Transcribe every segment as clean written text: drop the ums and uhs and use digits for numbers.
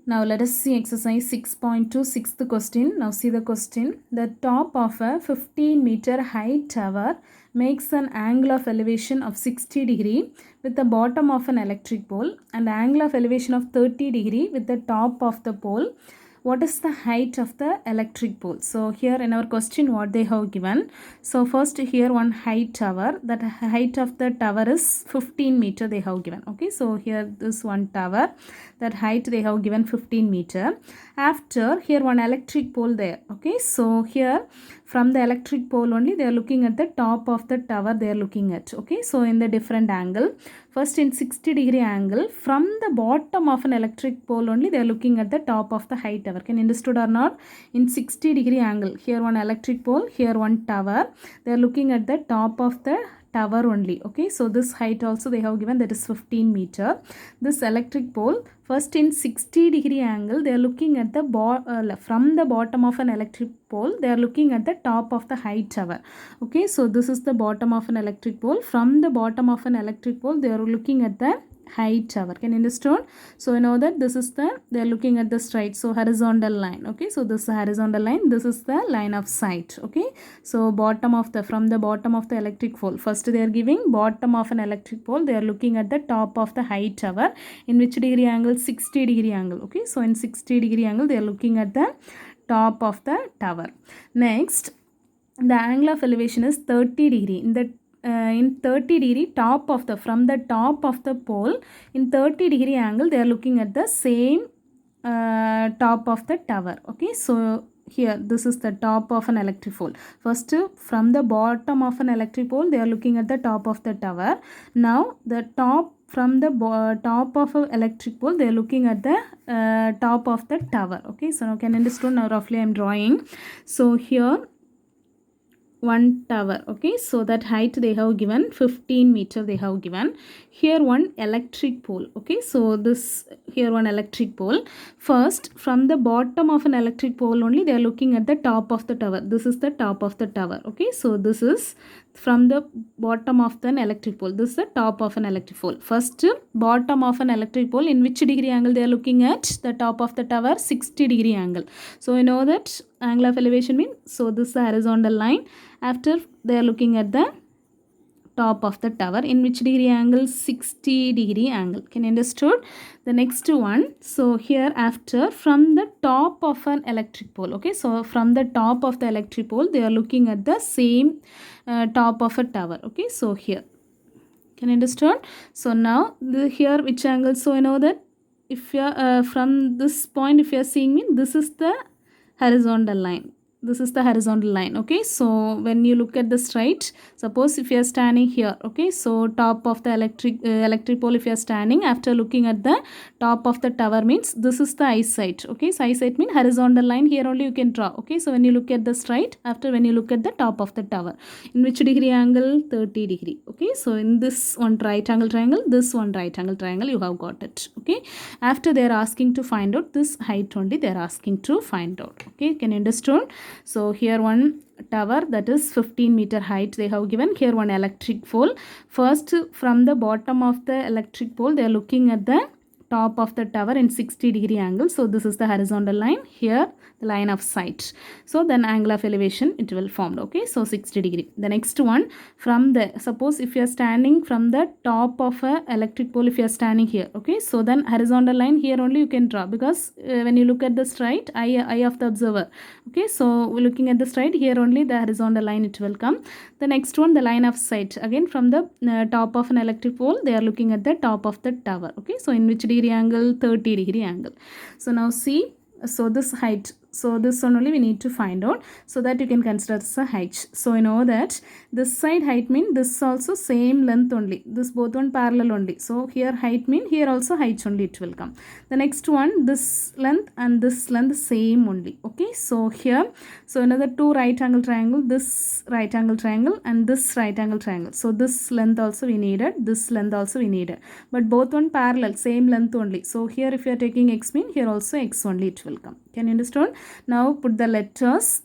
Now let us see exercise 6.2, sixth question. Now see the question. The top of a 15-meter high tower makes an angle of elevation of 60 degree with the bottom of an electric pole and angle of elevation of 30 degree with the top of the pole. What is the height of the electric pole? So here in our question what they have given. So first here one height tower. That height of the tower is 15 meter they have given. Okay, so here this one tower, that height they have given 15 meter. After here one electric pole there. Okay, so here from the electric pole only they are looking at the top of the tower they are looking at. Okay, so in the different angle. First in 60 degree angle from the bottom of an electric pole only they are looking at the top of the high tower. Can you understood or not? In 60 degree angle, here one electric pole, here one tower, they are looking at the top of the tower only. Okay, so this height also they have given, that is 15 meter. This electric pole, first in 60 degree angle they are looking at the from the bottom of an electric pole they are looking at the top of the high tower. Okay, so this is the bottom of an electric pole. From the bottom of an electric pole they are looking at the high tower. Can you understand? So you know that this is the, they are looking at the straight, so horizontal line. Okay, so this is horizontal line, this is the line of sight. Okay, so bottom of the, from the bottom of the electric pole, first they are giving bottom of an electric pole, they are looking at the top of the high tower. In which degree angle? 60 degree angle. Okay, so in 60 degree angle they are looking at the top of the tower. Next, the angle of elevation is 30 degree. In 30 degree top of the, from the top of the pole in 30 degree angle they are looking at the same top of the tower. Okay, so here this is the top of an electric pole. First from the bottom of an electric pole they are looking at the top of the tower. Now the top, from the top of an electric pole they are looking at the top of the tower. Okay, so now can you understand? Now roughly I am drawing. So here one tower. Okay, so that height they have given 15 meter they have given. Here one electric pole. Okay, so this, here one electric pole. First from the bottom of an electric pole only they are looking at the top of the tower. This is the top of the tower. Okay, so this is from the bottom of an electric pole, this is the top of an electric pole. First bottom of an electric pole, in which degree angle they are looking at the top of the tower? 60 degree angle. So you know that angle of elevation means, so this is the horizontal line. After they are looking at the top of the tower, in which degree angle? 60 degree angle. Can you understood? The next one, so here after from the top of an electric pole. Okay, so from the top of the electric pole they are looking at the same top of a tower. Okay, so here, can you understand? So now here which angle? So you know that if you are from this point, if you are seeing me, this is the horizontal line, this is the horizontal line. Okay, so when you look at the straight, suppose if you are standing here, okay, so top of the electric pole if you are standing, after looking at the top of the tower means this is the eyesight. Okay, so eyesight means horizontal line, here only you can draw. Okay, so when you look at the straight, after when you look at the top of the tower, in which degree angle? 30 degree. Okay, so in this one right angle triangle, this one right angle triangle, you have got it. Okay, after they are asking to find out this height only they are asking to find out. Okay, can you understand? So here one tower, that is 15 meter height they have given. Here one electric pole. First from the bottom of the electric pole they are looking at the top of the tower in 60 degree angle. So this is the horizontal line, here the line of sight. So then angle of elevation it will formed. Okay, so 60 degree. The next one, from the, suppose if you are standing from the top of a electric pole, if you are standing here, okay, so then horizontal line here only you can draw, because when you look at the straight, eye of the observer. Okay, so we're looking at the straight, here only the horizontal line it will come. The next one, the line of sight, again from the top of an electric pole they are looking at the top of the tower. Okay, so in which degree angle? 30 degree angle. So now see, so this height, so this one only we need to find out, so that you can consider this a height. So you know that this side height mean this also same length only, this both one parallel only. So here height mean here also height only it will come. The next one, this length and this length same only. Okay, so here, so another two right angle triangle, this right angle triangle and this right angle triangle. So this length also we needed, this length also we needed, but both one parallel, same length only. So here if you are taking x mean here also x only it will come. Can you understand? Now put the letters.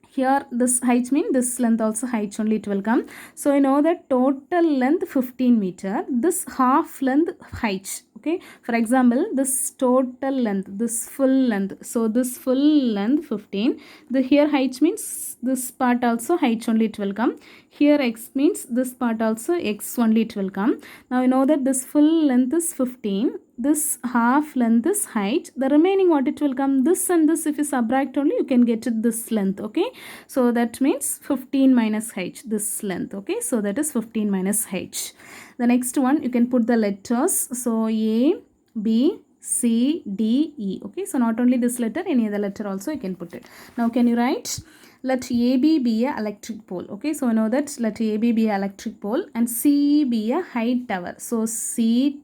Here this height mean this length also height only it will come. So you know that total length 15 meter, this half length height. Okay, for example, this total length, this full length, so this full length 15, the here height means this part also height only it will come, here x means this part also x only it will come. Now you know that this full length is 15, this half length is height, the remaining what it will come, this and this if you subtract only you can get it this length. Okay, so that means 15 minus height, this length. Okay, so that is 15 minus height. The next one you can put the letters, so A, B, C, D, E. Okay, so not only this letter, any other letter also you can put it. Now can you write, let AB be a electric pole. Okay, so I know that let AB be a electric pole and CE be a height tower. So CE.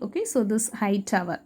Okay, so this height tower.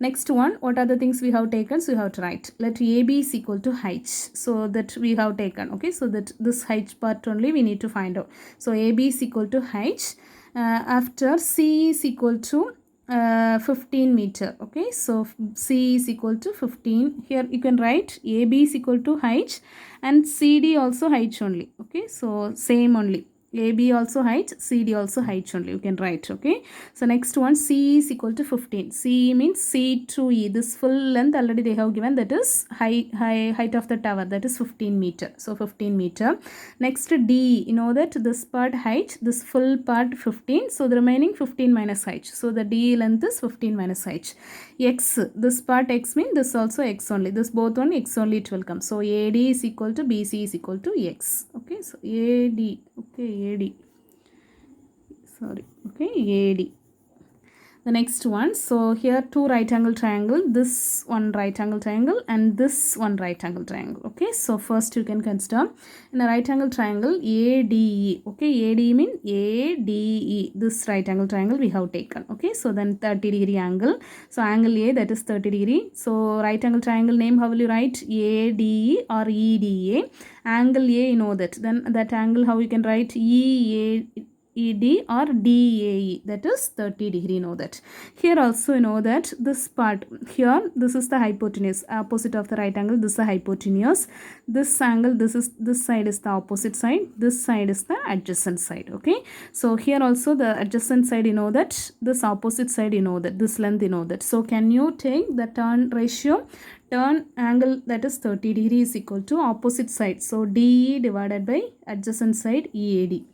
Next one, what are the things we have taken? So you have to write, let AB is equal to height. So that we have taken. Okay, so that this height part only we need to find out. So AB is equal to height. After C is equal to 15 meter. Okay, so C is equal to 15. Here you can write AB is equal to height and CD also height only. Okay, so same only. AB also height, CD also height only. You can write. Okay, so next one, C is equal to 15. C means C to E. This full length already they have given, that is height of the tower, that is 15 meter. So 15 meter. Next D, you know that this part height, this full part 15. So the remaining 15 minus height. So the D length is 15 minus height. X, this part X means this also X only. This both only X only it will come. So AD is equal to BC is equal to X. Okay, so AD. Okay, AD. Sorry. Okay, AD. The next one, so here two right angle triangle, this one right angle triangle and this one right angle triangle. Okay, so first you can consider in a right angle triangle ADE. Okay, ADE mean ADE, this right angle triangle we have taken. Okay, so then 30 degree angle, so angle A, that is 30 degree. So right angle triangle name, how will you write, ADE or EDA? Angle A, you know that, then that angle how you can write, ED or DAE, that is 30 degree, know that. Here also you know that this part here, this is the hypotenuse, opposite of the right angle, this is the hypotenuse. This angle, this side is the opposite side, this side is the adjacent side. Okay, so here also the adjacent side you know that, this opposite side you know that, this length you know that. So can you take the turn ratio, turn angle, that is 30 degree is equal to opposite side, so DE divided by adjacent side EAD.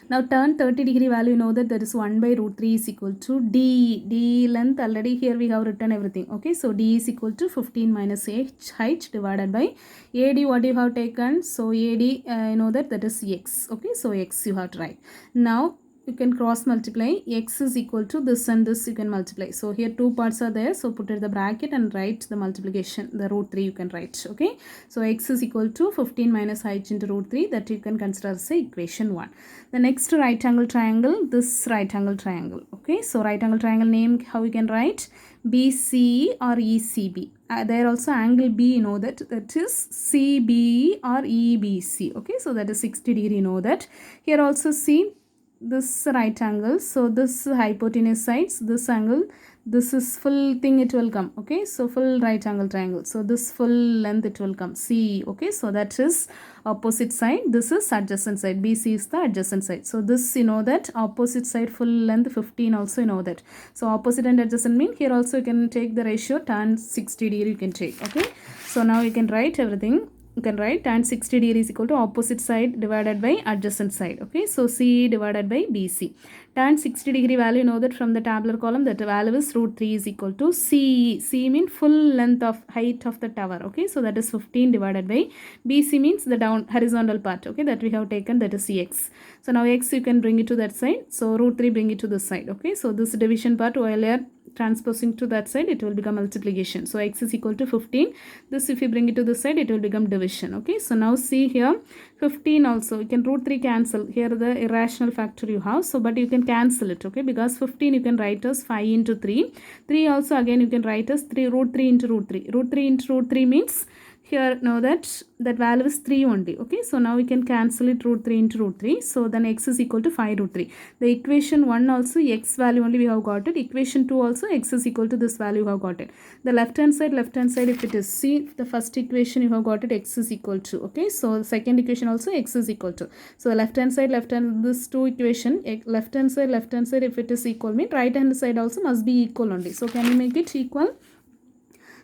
Now turn 30 degree value, you know that there is 1 by root 3 is equal to D. D length already here we have written everything. Okay, so D is equal to 15 minus H height divided by AD, what you have taken. So AD you know that is X. Okay, so X you have to write. Now you can cross multiply, X is equal to this and this you can multiply. So here two parts are there, so put it the bracket and write the multiplication, the root 3 you can write. Okay, so X is equal to 15 minus height into root 3, that you can consider as equation 1. The next right angle triangle, this right angle triangle. Okay, so right angle triangle name, how you can write, BCE or ECB. There also angle B, you know that is CBE or EBC. Okay, so that is 60 degree, you know that. Here also see this right angle, so this hypotenuse sides, this angle, this is full thing it will come. Okay, so full right angle triangle, so this full length it will come C. Okay, so that is opposite side, this is adjacent side, BC is the adjacent side. So this you know that opposite side full length 15 also you know that. So opposite and adjacent mean here also you can take the ratio tan 60 degree you can take. Okay, so now you can write everything. You can write tan 60 degree is equal to opposite side divided by adjacent side. Okay, so CE divided by BC. Tan 60 degree value, you know that from the tabular column, that value is root 3 is equal to CE. CE means full length of height of the tower. Okay, so that is 15 divided by BC means the down horizontal part. Okay, that we have taken, that is X. So now X you can bring it to that side. So root 3 bring it to this side. Okay, so this division part while you are transposing to that side, it will become multiplication. So X is equal to 15. This if you bring it to this side, it will become division. Okay, so now see here 15 also, you can root 3 cancel. Here the irrational factor you have, so but you can cancel it. Okay, because 15 you can write as 5 into 3. 3 also again you can write as 3 root 3 into root 3. Root 3 into root 3 means here know that value is 3 only. Okay, so now we can cancel it root 3 into root 3. So then x is equal to 5 root 3. The equation 1 also x value only we have got it. Equation 2 also x is equal to this value you have got it. The left hand side if it is, see the first equation you have got it, x is equal to. Okay, so the second equation also x is equal to. So the left hand side this two equation, left hand side if it is equal mean right hand side also must be equal only. So can you make it equal?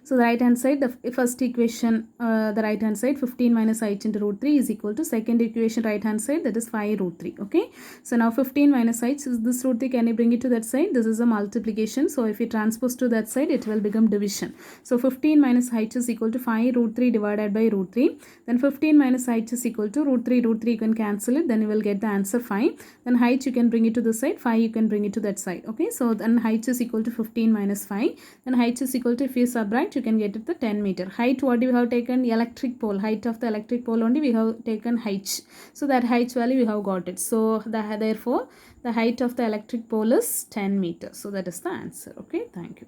So the right hand side, the first equation, the right hand side 15 minus h into root 3 is equal to second equation right hand side, that is 5 root 3. Okay, so now 15 minus h is this root 3, can you bring it to that side? This is a multiplication, so if you transpose to that side it will become division. So 15 minus h is equal to 5 root 3 divided by root 3. Then 15 minus h is equal to root 3 you can cancel it, then you will get the answer 5. Then height you can bring it to this side, 5 you can bring it to that side. Okay, so then height is equal to 15 minus 5. Then height is equal to, if you subtract you can get it the 10 meter. Height, what we have taken? Electric pole. Height of the electric pole only we have taken h. So that height value we have got it. So therefore the height of the electric pole is 10 meters. So that is the answer. Okay, thank you.